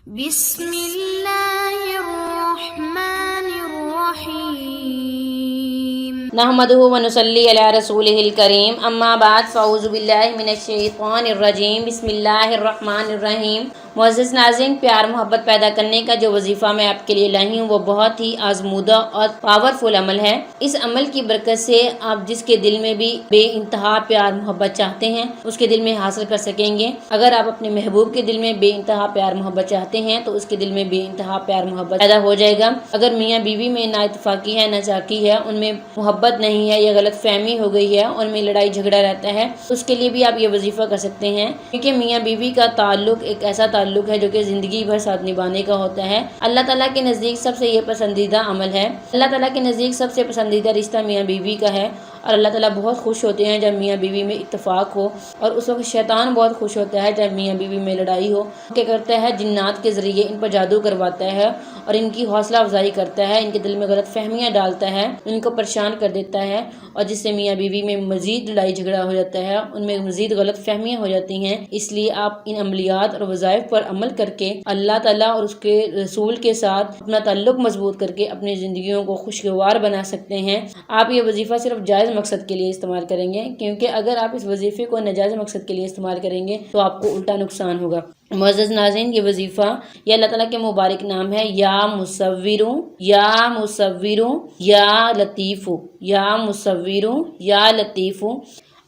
بسم اللہ الرحمن الرحیم نحمده ونصلی علی رسولہ الکریم اما بعد فاعوذ باللہ من الشیطان الرجیم بسم اللہ الرحمن الرحیم۔ معزز ناظرین، پیار محبت پیدا کرنے کا جو وظیفہ میں آپ کے لیے لائی ہوں وہ بہت ہی آزمودہ اور پاورفل عمل ہے۔ اس عمل کی برکت سے آپ جس کے دل میں بھی بے انتہا پیار محبت چاہتے ہیں اس کے دل میں حاصل کر سکیں گے۔ اگر آپ اپنے محبوب کے دل میں بے انتہا پیار محبت چاہتے ہیں تو اس کے دل میں بے انتہا پیار محبت پیدا ہو جائے گا۔ اگر میاں بیوی میں نا اتفاقی ہے، ناچاکی ہے، ان میں محبت نہیں ہے یا غلط فہمی ہو گئی ہے، ان میں لڑائی جھگڑا رہتا ہے، اس کے لیے بھی آپ یہ وظیفہ کر سکتے ہیں، کیونکہ میاں بیوی کا تعلق ایک ایسا تعلق ہے جو کہ زندگی بھر ساتھ نبھانے کا ہوتا ہے۔ اللہ تعالیٰ کے نزدیک سب سے یہ پسندیدہ عمل ہے۔ اللہ تعالیٰ کے نزدیک سب سے پسندیدہ رشتہ میاں بیوی کا ہے، اور اللہ تعالیٰ بہت خوش ہوتے ہیں جب میاں بیوی میں اتفاق ہو، اور اس وقت شیطان بہت خوش ہوتا ہے جب میاں بیوی میں لڑائی ہو۔ کیا کرتا ہے؟ جنات کے ذریعے ان پر جادو کرواتا ہے اور ان کی حوصلہ افزائی کرتا ہے، ان کے دل میں غلط فہمیاں ڈالتا ہے، ان کو پریشان کر دیتا ہے، اور جس سے میاں بیوی میں مزید لڑائی جھگڑا ہو جاتا ہے، ان میں مزید غلط فہمیاں ہو جاتی ہیں۔ اس لیے آپ ان عملیات اور وظائف پر عمل کر کے اللہ تعالیٰ اور اس کے رسول کے ساتھ اپنا تعلق مضبوط کر کے اپنی زندگیوں کو خوشگوار بنا سکتے ہیں۔ آپ یہ وظیفہ صرف جائز مقصد کے لیے استعمال کریں گے، کیونکہ اگر آپ اس وظیفے کو ناجائز مقصد کے لیے استعمال کریں گے تو آپ کو الٹا نقصان ہوگا۔ معزز ناظرین، یہ وظیفہ یہ اللہ تعالیٰ کے مبارک نام ہے، یا مصوروں یا مصوروں یا لطیفوں، یا مصوروں یا لطیفوں۔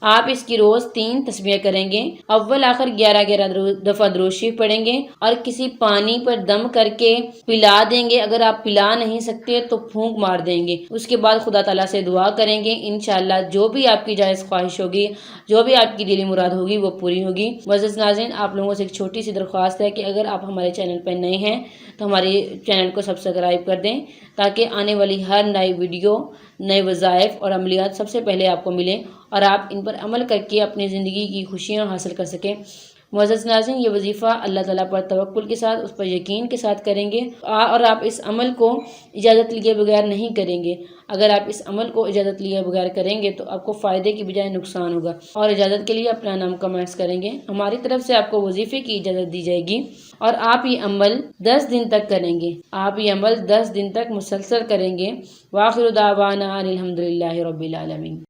آپ اس کی روز 3 تسبیح کریں گے۔ اول آخر 11 دفعہ درود شریف پڑھیں گے اور کسی پانی پر دم کر کے پلا دیں گے۔ اگر آپ پلا نہیں سکتے تو پھونک مار دیں گے۔ اس کے بعد خدا تعالیٰ سے دعا کریں گے، انشاءاللہ جو بھی آپ کی جائز خواہش ہوگی، جو بھی آپ کی دلی مراد ہوگی وہ پوری ہوگی۔ معزز ناظرین، آپ لوگوں سے ایک چھوٹی سی درخواست ہے کہ اگر آپ ہمارے چینل پر نئے ہیں تو ہمارے چینل کو سبسکرائب کر دیں، تاکہ آنے والی ہر نئی ویڈیو، نئے وظائف اور عملیات سب سے پہلے آپ کو ملیں اور آپ ان پر عمل کر کے اپنی زندگی کی خوشیاں حاصل کر سکیں۔ معزز ناظرین، یہ وظیفہ اللہ تعالیٰ پر توکل کے ساتھ، اس پر یقین کے ساتھ کریں گے، اور آپ اس عمل کو اجازت لیے بغیر نہیں کریں گے۔ اگر آپ اس عمل کو اجازت لیے بغیر کریں گے تو آپ کو فائدے کی بجائے نقصان ہوگا، اور اجازت کے لیے اپنا نام کمنٹس کریں گے۔ ہماری طرف سے آپ کو وظیفے کی اجازت دی جائے گی، اور آپ یہ عمل 10 دن تک کریں گے۔ آپ یہ عمل 10 دن تک مسلسل کریں گے۔ وآخر دعوانا الحمدللہ رب العالمین۔